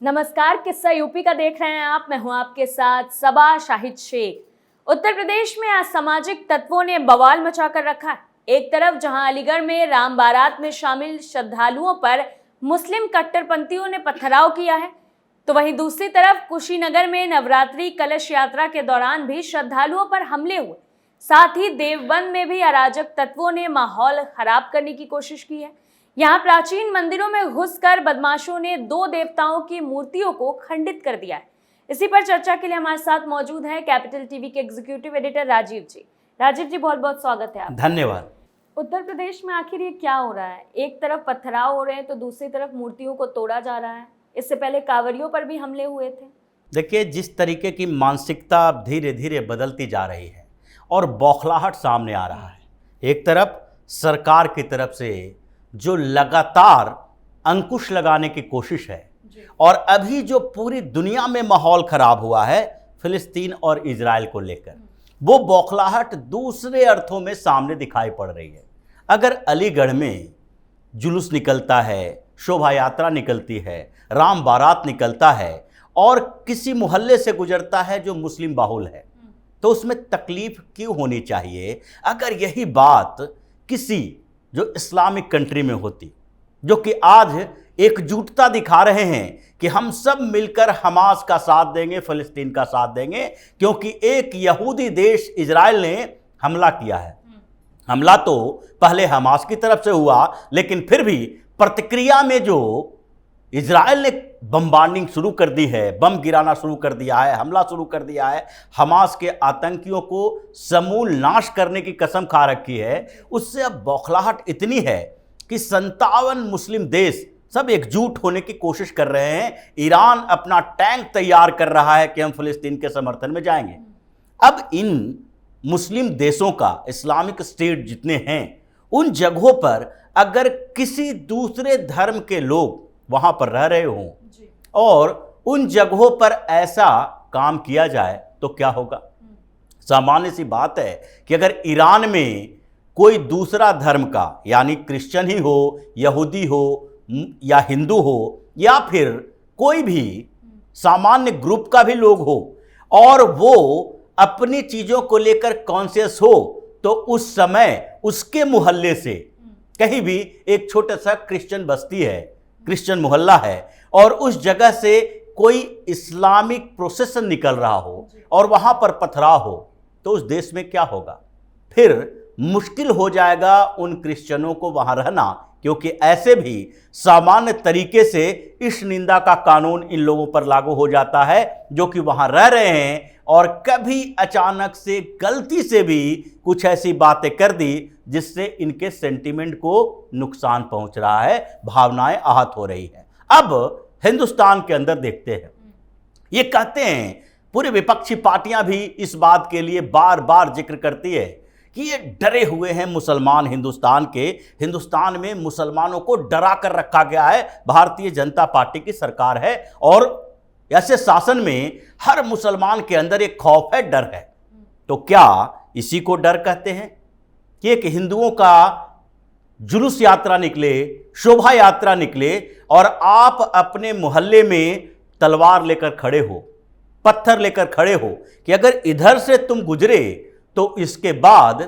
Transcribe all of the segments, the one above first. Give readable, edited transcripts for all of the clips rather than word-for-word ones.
नमस्कार, किस्सा यूपी का देख रहे हैं आप। मैं हूं आपके साथ सबा शाहिद शेख। उत्तर प्रदेश में असामाजिक तत्वों ने बवाल मचाकर रखा है। एक तरफ जहां अलीगढ़ में राम बारात में शामिल श्रद्धालुओं पर मुस्लिम कट्टरपंथियों ने पथराव किया है, तो वहीं दूसरी तरफ कुशीनगर में नवरात्रि कलश यात्रा के दौरान भी श्रद्धालुओं पर हमले हुए। साथ ही देवबंद में भी अराजक तत्वों ने माहौल खराब करने की कोशिश की है। यहाँ प्राचीन मंदिरों में घुसकर बदमाशों ने 2 देवताओं की मूर्तियों को खंडित कर दिया है। इसी पर चर्चा के लिए हमारे साथ मौजूद है कैपिटल टीवी के एग्जीक्यूटिव एडिटर राजीव जी। राजीव जी, बहुत बहुत स्वागत है आपका। धन्यवाद। उत्तर प्रदेश में आखिर ये क्या हो रहा है? एक तरफ पथराव हो रहे हैं तो दूसरी तरफ मूर्तियों को तोड़ा जा रहा है। इससे पहले कांवरियों पर भी हमले हुए थे। देखिए, जिस तरीके की मानसिकता धीरे धीरे बदलती जा रही है और बौखलाहट सामने आ रहा है, एक तरफ सरकार की तरफ से जो लगातार अंकुश लगाने की कोशिश है, और अभी जो पूरी दुनिया में माहौल खराब हुआ है फिलिस्तीन और इजराइल को लेकर, वो बौखलाहट दूसरे अर्थों में सामने दिखाई पड़ रही है। अगर अलीगढ़ में जुलूस निकलता है, शोभा यात्रा निकलती है, राम बारात निकलता है और किसी मोहल्ले से गुजरता है जो मुस्लिम बाहुल है, तो उसमें तकलीफ क्यों होनी चाहिए? अगर यही बात किसी जो इस्लामिक कंट्री में होती, जो कि आज एकजुटता दिखा रहे हैं कि हम सब मिलकर हमास का साथ देंगे, फ़लस्तीन का साथ देंगे, क्योंकि एक यहूदी देश इजराइल ने हमला किया है। हमला तो पहले हमास की तरफ से हुआ, लेकिन फिर भी प्रतिक्रिया में जो इजराइल ने बमबार्डिंग शुरू कर दी है, बम गिराना शुरू कर दिया है, हमला शुरू कर दिया है, हमास के आतंकियों को समूल नाश करने की कसम खा रखी है। उससे अब बौखलाहट इतनी है कि 57 मुस्लिम देश सब एकजुट होने की कोशिश कर रहे हैं। ईरान अपना टैंक तैयार कर रहा है कि हम फिलिस्तीन के समर्थन में जाएंगे। अब इन मुस्लिम देशों का, इस्लामिक स्टेट जितने हैं, उन जगहों पर अगर किसी दूसरे धर्म के लोग वहां पर रह रहे हों और उन जगहों पर ऐसा काम किया जाए तो क्या होगा? सामान्य सी बात है कि अगर ईरान में कोई दूसरा धर्म का, यानी क्रिश्चियन ही हो, यहूदी हो या हिंदू हो या फिर कोई भी सामान्य ग्रुप का भी लोग हो, और वो अपनी चीज़ों को लेकर कॉन्शियस हो, तो उस समय उसके मोहल्ले से कहीं भी एक छोटा सा क्रिश्चियन बस्ती है, क्रिश्चियन मोहल्ला है, और उस जगह से कोई इस्लामिक प्रोसेसन निकल रहा हो और वहाँ पर पथराव हो, तो उस देश में क्या होगा? फिर मुश्किल हो जाएगा उन क्रिश्चियनों को वहाँ रहना, क्योंकि ऐसे भी सामान्य तरीके से इस निंदा का कानून इन लोगों पर लागू हो जाता है जो कि वहाँ रह रहे हैं, और कभी अचानक से गलती से भी कुछ ऐसी बातें कर दी जिससे इनके सेंटीमेंट को नुकसान पहुंच रहा है, भावनाएं आहत हो रही है। अब हिंदुस्तान के अंदर देखते हैं, ये कहते हैं, पूरी विपक्षी पार्टियां भी इस बात के लिए बार बार जिक्र करती है कि ये डरे हुए हैं मुसलमान हिंदुस्तान में मुसलमानों को डरा कर रखा गया है। भारतीय जनता पार्टी की सरकार है और ऐसे शासन में हर मुसलमान के अंदर एक खौफ है, डर है। तो क्या इसी को डर कहते हैं कि एक हिंदुओं का जुलूस यात्रा निकले, शोभा यात्रा निकले, और आप अपने मोहल्ले में तलवार लेकर खड़े हो, पत्थर लेकर खड़े हो कि अगर इधर से तुम गुजरे तो इसके बाद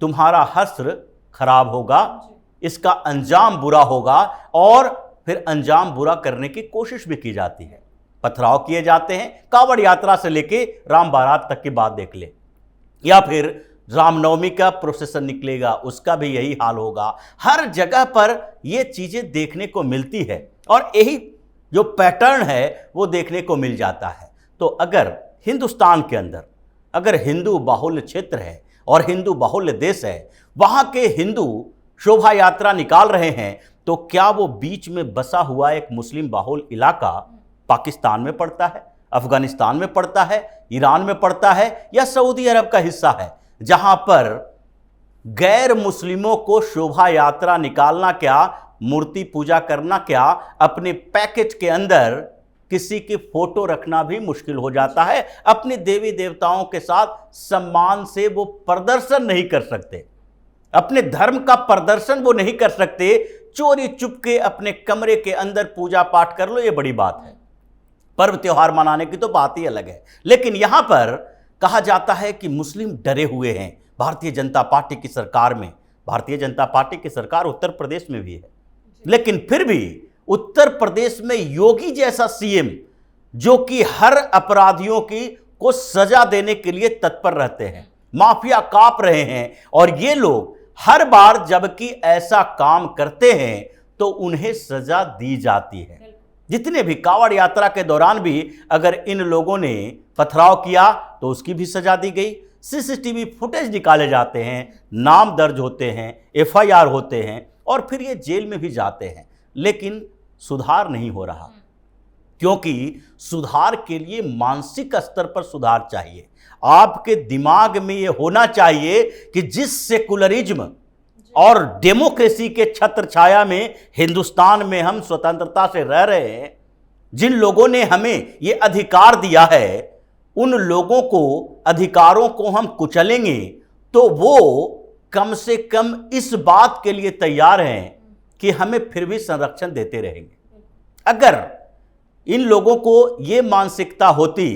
तुम्हारा हश्र खराब होगा, इसका अंजाम बुरा होगा, और फिर अंजाम बुरा करने की कोशिश भी की जाती है, पथराव किए जाते हैं। कांवड़ यात्रा से लेके राम बारात तक की बात देख ले, या फिर रामनवमी का प्रोसेसन निकलेगा, उसका भी यही हाल होगा। हर जगह पर ये चीज़ें देखने को मिलती है और यही जो पैटर्न है वो देखने को मिल जाता है। तो अगर हिंदुस्तान के अंदर अगर हिंदू बाहुल्य क्षेत्र है और हिंदू बाहुल्य देश है, वहाँ के हिंदू शोभा यात्रा निकाल रहे हैं, तो क्या वो बीच में बसा हुआ एक मुस्लिम बाहुल्य इलाका पाकिस्तान में पड़ता है, अफगानिस्तान में पड़ता है, ईरान में पड़ता है, या सऊदी अरब का हिस्सा है, जहां पर गैर मुस्लिमों को शोभा यात्रा निकालना क्या, मूर्ति पूजा करना क्या, अपने पैकेज के अंदर किसी की फोटो रखना भी मुश्किल हो जाता है। अपने देवी देवताओं के साथ सम्मान से वो प्रदर्शन नहीं कर सकते, अपने धर्म का प्रदर्शन वो नहीं कर सकते। चोरी चुपके अपने कमरे के अंदर पूजा पाठ कर लो, ये बड़ी बात है। पर्व त्योहार मनाने की तो बात ही अलग है। लेकिन यहाँ पर कहा जाता है कि मुस्लिम डरे हुए हैं भारतीय जनता पार्टी की सरकार में। भारतीय जनता पार्टी की सरकार उत्तर प्रदेश में भी है, लेकिन फिर भी उत्तर प्रदेश में योगी जैसा सीएम जो कि हर अपराधियों की को सजा देने के लिए तत्पर रहते हैं, माफिया कांप रहे हैं, और ये लोग हर बार जबकि ऐसा काम करते हैं तो उन्हें सजा दी जाती है। जितने भी कांवड़ यात्रा के दौरान भी अगर इन लोगों ने पथराव किया तो उसकी भी सजा दी गई। सीसीटीवी फुटेज निकाले जाते हैं, नाम दर्ज होते हैं, एफआईआर होते हैं, और फिर ये जेल में भी जाते हैं। लेकिन सुधार नहीं हो रहा, क्योंकि सुधार के लिए मानसिक स्तर पर सुधार चाहिए। आपके दिमाग में ये होना चाहिए कि जिस सेकुलरिज्म और डेमोक्रेसी के छत्र छाया में हिंदुस्तान में हम स्वतंत्रता से रह रहे हैं, जिन लोगों ने हमें ये अधिकार दिया है, उन लोगों को अधिकारों को हम कुचलेंगे तो वो कम से कम इस बात के लिए तैयार हैं कि हमें फिर भी संरक्षण देते रहेंगे। अगर इन लोगों को ये मानसिकता होती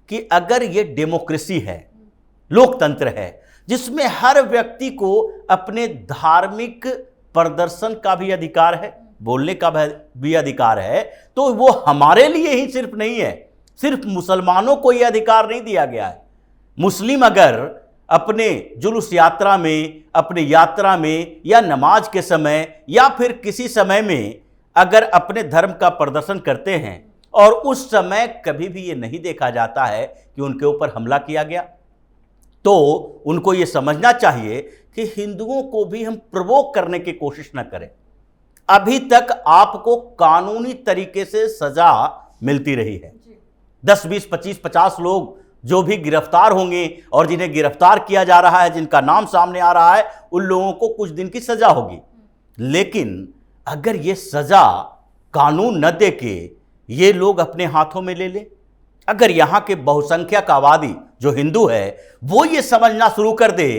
कि अगर ये डेमोक्रेसी है, लोकतंत्र है, जिसमें हर व्यक्ति को अपने धार्मिक प्रदर्शन का भी अधिकार है, बोलने का भी अधिकार है, तो वो हमारे लिए ही सिर्फ नहीं है, सिर्फ मुसलमानों को यह अधिकार नहीं दिया गया है। मुस्लिम अगर अपने जुलूस यात्रा में, अपने यात्रा में, या नमाज के समय, या फिर किसी समय में अगर अपने धर्म का प्रदर्शन करते हैं और उस समय कभी भी ये नहीं देखा जाता है कि उनके ऊपर हमला किया गया, तो उनको ये समझना चाहिए कि हिंदुओं को भी हम प्रवोक करने की कोशिश न करें। अभी तक आपको कानूनी तरीके से सजा मिलती रही है। 10, 20, 25, 50 लोग जो भी गिरफ्तार होंगे और जिन्हें गिरफ्तार किया जा रहा है, जिनका नाम सामने आ रहा है, उन लोगों को कुछ दिन की सजा होगी। लेकिन अगर ये सजा कानून न दे के ये लोग अपने हाथों में ले ले, अगर यहाँ के बहुसंख्यक आबादी जो हिंदू है वो ये समझना शुरू कर दे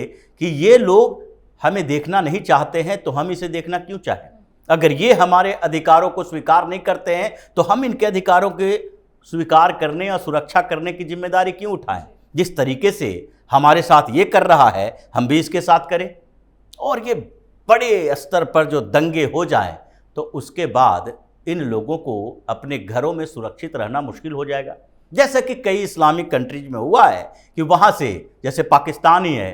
कि ये लोग हमें देखना नहीं चाहते हैं तो हम इसे देखना क्यों चाहें, अगर ये हमारे अधिकारों को स्वीकार नहीं करते हैं तो हम इनके अधिकारों के स्वीकार करने और सुरक्षा करने की जिम्मेदारी क्यों उठाएं। जिस तरीके से हमारे साथ ये कर रहा है हम भी इसके साथ करें, और ये बड़े स्तर पर जो दंगे हो जाएं तो उसके बाद इन लोगों को अपने घरों में सुरक्षित रहना मुश्किल हो जाएगा। जैसा कि कई इस्लामिक कंट्रीज में हुआ है कि वहाँ से, जैसे पाकिस्तान ही है,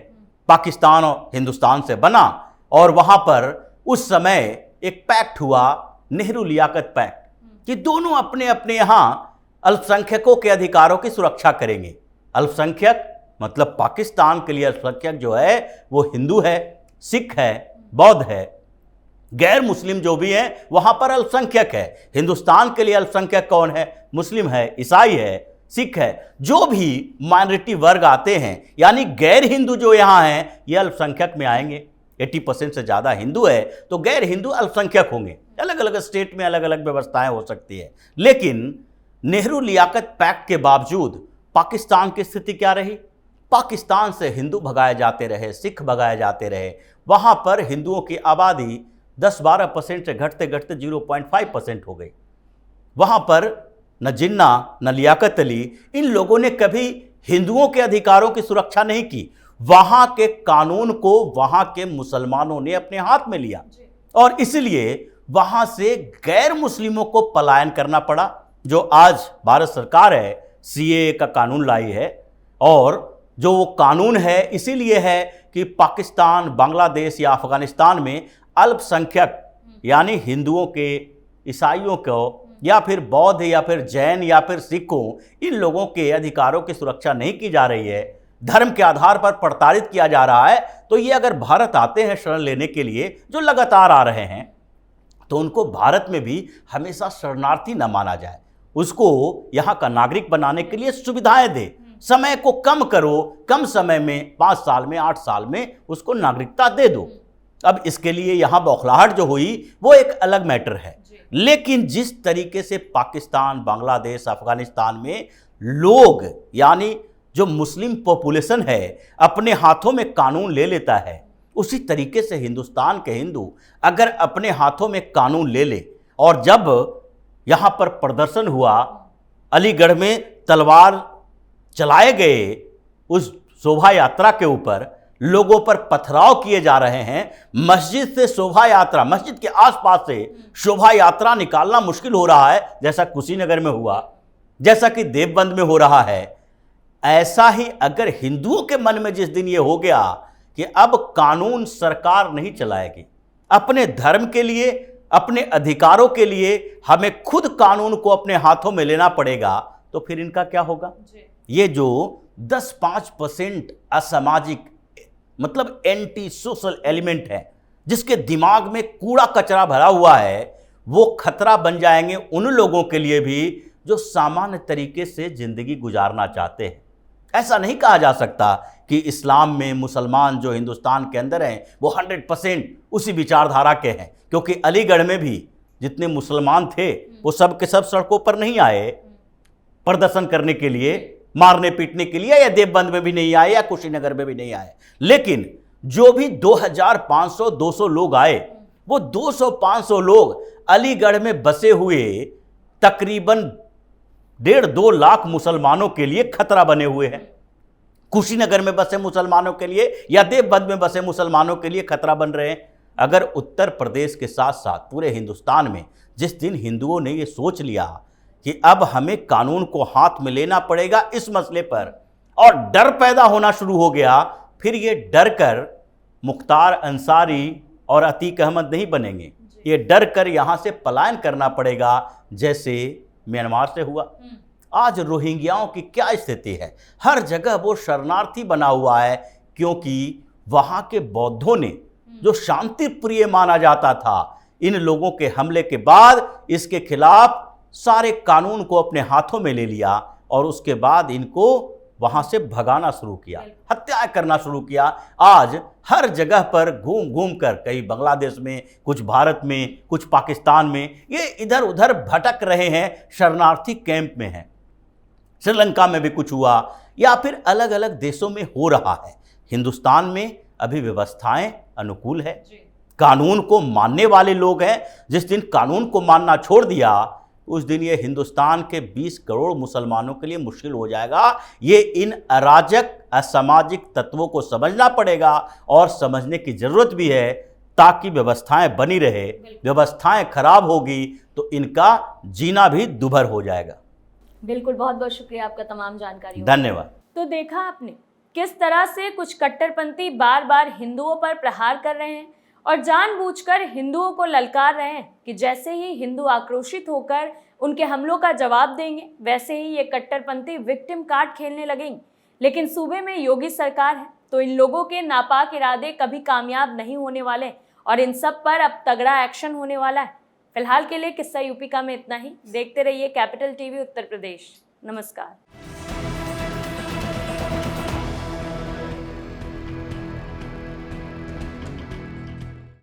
पाकिस्तान और हिंदुस्तान से बना, और वहाँ पर उस समय एक पैक्ट हुआ, नेहरू लियाकत पैक्ट, कि दोनों अपने अपने यहाँ अल्पसंख्यकों के अधिकारों की सुरक्षा करेंगे। अल्पसंख्यक मतलब पाकिस्तान के लिए अल्पसंख्यक जो है वो हिंदू है, सिख है, बौद्ध है, गैर मुस्लिम जो भी हैं वहां पर अल्पसंख्यक है। हिंदुस्तान के लिए अल्पसंख्यक कौन है? मुस्लिम है, ईसाई है, सिख है, जो भी माइनॉरिटी वर्ग आते हैं, यानी गैर हिंदू जो यहाँ हैं ये अल्पसंख्यक में आएंगे। 80% से ज़्यादा हिंदू है तो गैर हिंदू अल्पसंख्यक होंगे। अलग अलग स्टेट में अलग अलग व्यवस्थाएं हो सकती है। लेकिन नेहरू लियाकत पैक्ट के बावजूद पाकिस्तान की स्थिति क्या रही? पाकिस्तान से हिंदू भगाए जाते रहे, सिख भगाए जाते रहे। वहाँ पर हिंदुओं की आबादी 10-12% से घटते घटते 0.5% हो गई। वहाँ पर न जिन्ना न लियाकत अली, इन लोगों ने कभी हिंदुओं के अधिकारों की सुरक्षा नहीं की। वहाँ के कानून को वहाँ के मुसलमानों ने अपने हाथ में लिया, और इसलिए वहाँ से गैर मुस्लिमों को पलायन करना पड़ा। जो आज भारत सरकार है सीएए का कानून लाई है, और जो वो कानून है इसीलिए है कि पाकिस्तान, बांग्लादेश या अफगानिस्तान में अल्पसंख्यक यानी हिंदुओं के, ईसाइयों को, या फिर बौद्ध या फिर जैन या फिर सिखों, इन लोगों के अधिकारों की सुरक्षा नहीं की जा रही है, धर्म के आधार पर प्रताड़ित किया जा रहा है। तो ये अगर भारत आते हैं शरण लेने के लिए, जो लगातार आ रहे हैं, तो उनको भारत में भी हमेशा शरणार्थी न माना जाए। उसको यहाँ का नागरिक बनाने के लिए सुविधाएं दे, समय को कम करो, कम समय में 5 साल में, 8 साल में उसको नागरिकता दे दो। अब इसके लिए यहाँ बौखलाहट जो हुई वो एक अलग मैटर है। लेकिन जिस तरीके से पाकिस्तान, बांग्लादेश, अफगानिस्तान में लोग, यानी जो मुस्लिम पॉपुलेशन है, अपने हाथों में कानून ले लेता है, उसी तरीके से हिंदुस्तान के हिंदू अगर अपने हाथों में कानून ले ले, और जब यहाँ पर प्रदर्शन हुआ अलीगढ़ में तलवार चलाए गए उस शोभा यात्रा के ऊपर लोगों पर पथराव किए जा रहे हैं। मस्जिद से शोभा यात्रा, मस्जिद के आसपास से शोभा यात्रा निकालना मुश्किल हो रहा है, जैसा कुशीनगर में हुआ, जैसा कि देवबंद में हो रहा है। ऐसा ही अगर हिंदुओं के मन में जिस दिन ये हो गया कि अब कानून सरकार नहीं चलाएगी, अपने धर्म के लिए, अपने अधिकारों के लिए हमें खुद कानून को अपने हाथों में लेना पड़ेगा, तो फिर इनका क्या होगा? ये जो 10-5% असामाजिक, मतलब एंटी सोशल एलिमेंट है, जिसके दिमाग में कूड़ा कचरा भरा हुआ है, वो खतरा बन जाएंगे उन लोगों के लिए भी जो सामान्य तरीके से जिंदगी गुजारना चाहते हैं। ऐसा नहीं कहा जा सकता कि इस्लाम में मुसलमान जो हिंदुस्तान के अंदर हैं वो 100% उसी विचारधारा के हैं, क्योंकि अलीगढ़ में भी जितने मुसलमान थे वो सब के सब सड़कों पर नहीं आए प्रदर्शन करने के लिए, मारने पीटने के लिए, या देवबंद में भी नहीं आए या कुशीनगर में भी नहीं आए। लेकिन जो भी 2500-200 लोग आए, वो 200-500 लोग अलीगढ़ में बसे हुए तकरीबन 1.5-2 लाख मुसलमानों के लिए खतरा बने हुए हैं। कुशीनगर में बसे मुसलमानों के लिए या देवबंद में बसे मुसलमानों के लिए खतरा बन रहे हैं। अगर उत्तर प्रदेश के साथ साथ पूरे हिंदुस्तान में जिस दिन हिंदुओं ने ये सोच लिया कि अब हमें कानून को हाथ में लेना पड़ेगा इस मसले पर, और डर पैदा होना शुरू हो गया, फिर ये डर कर मुख्तार अंसारी और अतीक अहमद नहीं बनेंगे। ये डर कर यहाँ से पलायन करना पड़ेगा, जैसे म्यांमार से हुआ। आज रोहिंग्याओं की क्या स्थिति है? हर जगह वो शरणार्थी बना हुआ है, क्योंकि वहाँ के बौद्धों ने, जो शांति प्रिय माना जाता था, इन लोगों के हमले के बाद इसके खिलाफ सारे कानून को अपने हाथों में ले लिया और उसके बाद इनको वहां से भगाना शुरू किया, हत्या करना शुरू किया। आज हर जगह पर घूम घूम कर, कहीं बांग्लादेश में, कुछ भारत में, कुछ पाकिस्तान में, ये इधर उधर भटक रहे हैं, शरणार्थी कैंप में हैं। श्रीलंका में भी कुछ हुआ, या फिर अलग अलग देशों में हो रहा है। हिंदुस्तान में अभी व्यवस्थाएं अनुकूल है, कानून को मानने वाले लोग हैं। जिस दिन कानून को मानना छोड़ दिया, उस दिन ये हिंदुस्तान के 20 करोड़ मुसलमानों के लिए मुश्किल हो जाएगा। ये इन अराजक असामाजिक तत्वों को समझना पड़ेगा, और समझने की जरूरत भी है, ताकि व्यवस्थाएं बनी रहे। व्यवस्थाएं खराब होगी तो इनका जीना भी दुभर हो जाएगा। बिल्कुल, बहुत बहुत शुक्रिया आपका तमाम जानकारी। धन्यवाद। तो देखा आपने किस तरह से कुछ कट्टरपंथी बार बार हिंदुओं पर प्रहार कर रहे हैं और जानबूझकर हिंदुओं को ललकार रहे हैं कि जैसे ही हिंदू आक्रोशित होकर उनके हमलों का जवाब देंगे, वैसे ही ये कट्टरपंथी विक्टिम कार्ड खेलने लगेंगे। लेकिन सूबे में योगी सरकार है, तो इन लोगों के नापाक इरादे कभी कामयाब नहीं होने वाले, और इन सब पर अब तगड़ा एक्शन होने वाला है। फिलहाल के लिए किस्सा यूपी का में इतना ही। देखते रहिए कैपिटल टीवी उत्तर प्रदेश। नमस्कार।